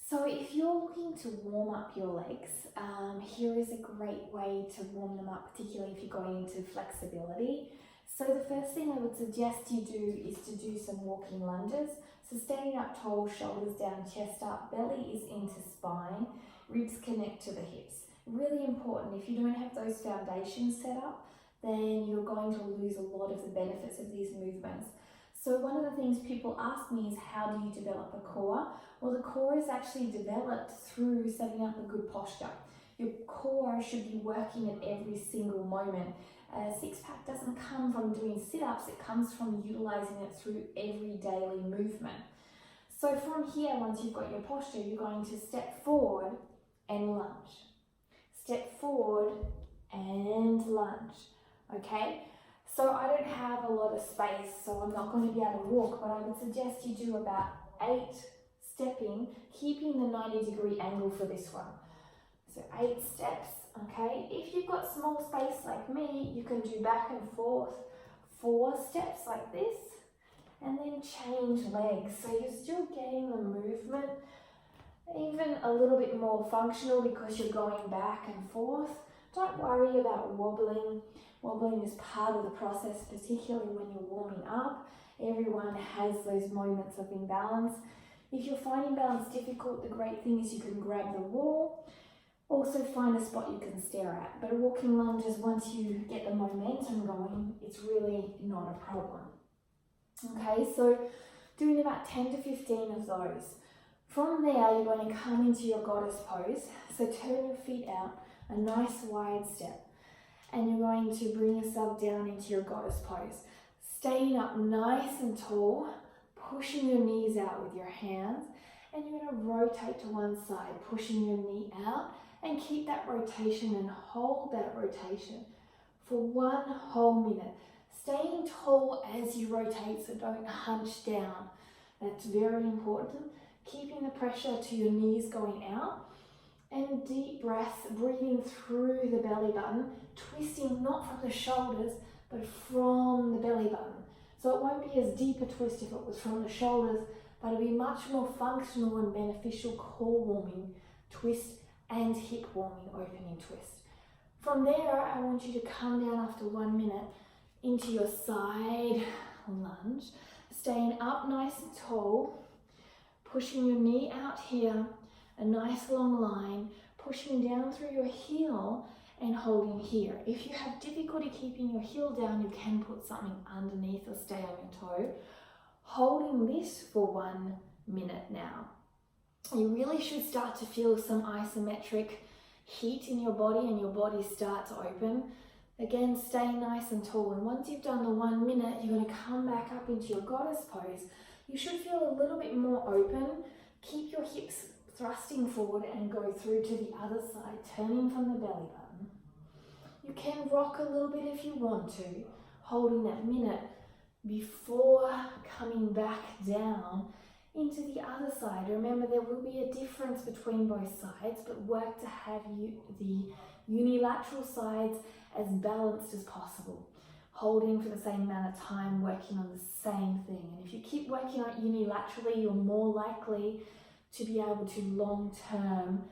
So if you're looking to warm up your legs, here is a great way to warm them up, particularly if you're going into flexibility. So the first thing I would suggest you do is to do some walking lunges. So standing up tall, shoulders down, chest up, belly is into spine, ribs connect to the hips. Really important. If you don't have those foundations set up, then you're going to lose a lot of the benefits of these movements. So one of the things people ask me is, how do you develop a core? Well, the core is actually developed through setting up a good posture. Your core should be working at every single moment. A six-pack doesn't come from doing sit-ups, it comes from utilising it through every daily movement. So from here, once you've got your posture, you're going to step forward and lunge. Step forward and lunge, okay? So I don't have a lot of space, so I'm not going to be able to walk, but I would suggest you do about 8 stepping, keeping the 90-degree angle for this one. So 8 steps, okay? If you've got small space like me, you can do back and forth 4 steps like this, and then change legs. So you're still getting the movement, even a little bit more functional because you're going back and forth. Don't worry about wobbling. Wobbling is part of the process, particularly when you're warming up. Everyone has those moments of imbalance. If you're finding balance difficult, the great thing is you can grab the wall. Also find a spot you can stare at. But walking lunges, once you get the momentum going, it's really not a problem. Okay, so doing about 10 to 15 of those. From there, you're going to come into your goddess pose. So turn your feet out, a nice wide step. And you're going to bring yourself down into your goddess pose. Staying up nice and tall, pushing your knees out with your hands, and you're going to rotate to one side, pushing your knee out, and keep that rotation and hold that rotation for 1 whole minute. Staying tall as you rotate, so don't hunch down. That's very important. Keeping the pressure to your knees going out. And deep breaths, breathing through the belly button, twisting not from the shoulders, but from the belly button. So it won't be as deep a twist if it was from the shoulders, but it'll be much more functional and beneficial core warming twist and hip warming opening twist. From there, I want you to come down after 1 minute into your side lunge, staying up nice and tall, pushing your knee out here, a nice long line, pushing down through your heel and holding here. If you have difficulty keeping your heel down, you can put something underneath or stay on your toe. Holding this for 1 minute now. You really should start to feel some isometric heat in your body and your body start to open. Again, stay nice and tall. And once you've done the 1 minute, you're going to come back up into your goddess pose. You should feel a little bit more open. Keep your hips thrusting forward and go through to the other side, turning from the belly button. You can rock a little bit if you want to, holding that minute before coming back down into the other side. Remember, there will be a difference between both sides, but work to have the unilateral sides as balanced as possible. Holding for the same amount of time, working on the same thing. And if you keep working on it unilaterally, you're more likely to be able to long-term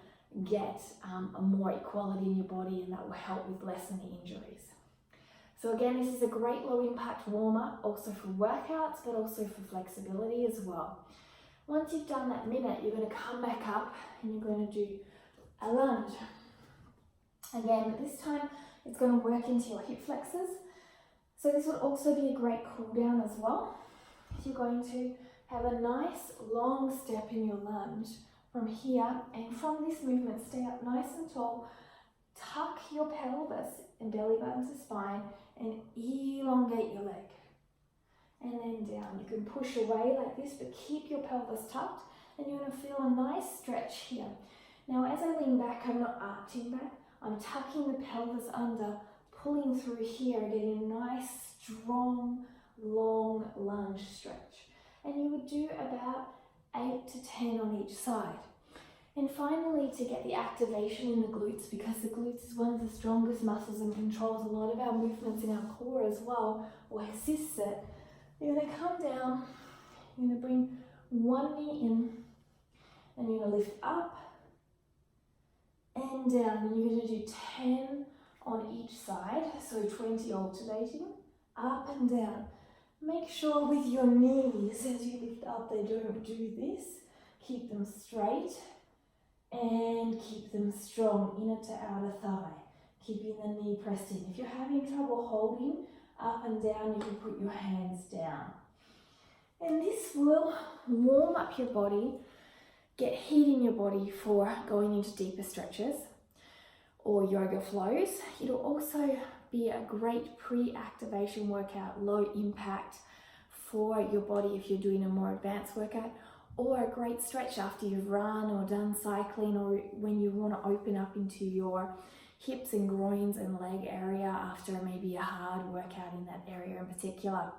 get a more equality in your body, and that will help with lessening injuries. So again, this is a great low-impact warm-up, also for workouts, but also for flexibility as well. Once you've done that minute, you're going to come back up and you're going to do a lunge. Again, but this time it's going to work into your hip flexors. So this would also be a great cool down as well. You're going to have a nice long step in your lunge from here, and from this movement, stay up nice and tall, tuck your pelvis and belly button to spine, and elongate your leg. And then down. You can push away like this, but keep your pelvis tucked, and you're going to feel a nice stretch here. Now, as I lean back, I'm not arching back. I'm tucking the pelvis under, pulling through here, getting a nice, strong, long lunge stretch. And you would do about 8 to 10 on each side. And finally, to get the activation in the glutes, because the glutes is one of the strongest muscles and controls a lot of our movements in our core as well, or assists it, you're going to come down, you're going to bring one knee in, And you're going to lift up and down, and you're going to do 10 on each side, so 20 alternating, up and down. Make sure with your knees as you lift up they don't do this. Keep them straight and keep them strong, inner to outer thigh, keeping the knee pressed in. If you're having trouble holding up and down, you can put your hands down. And this will warm up your body, get heat in your body for going into deeper stretches or yoga flows. It'll also be a great pre-activation workout, low impact for your body if you're doing a more advanced workout, or a great stretch after you've run or done cycling, or when you want to open up into your hips and groins and leg area after maybe a hard workout in that area in particular.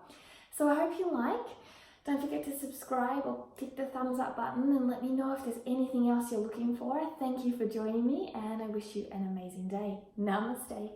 So I hope you like. Don't forget to subscribe or click the thumbs up button and let me know if there's anything else you're looking for. Thank you for joining me, and I wish you an amazing day. Namaste.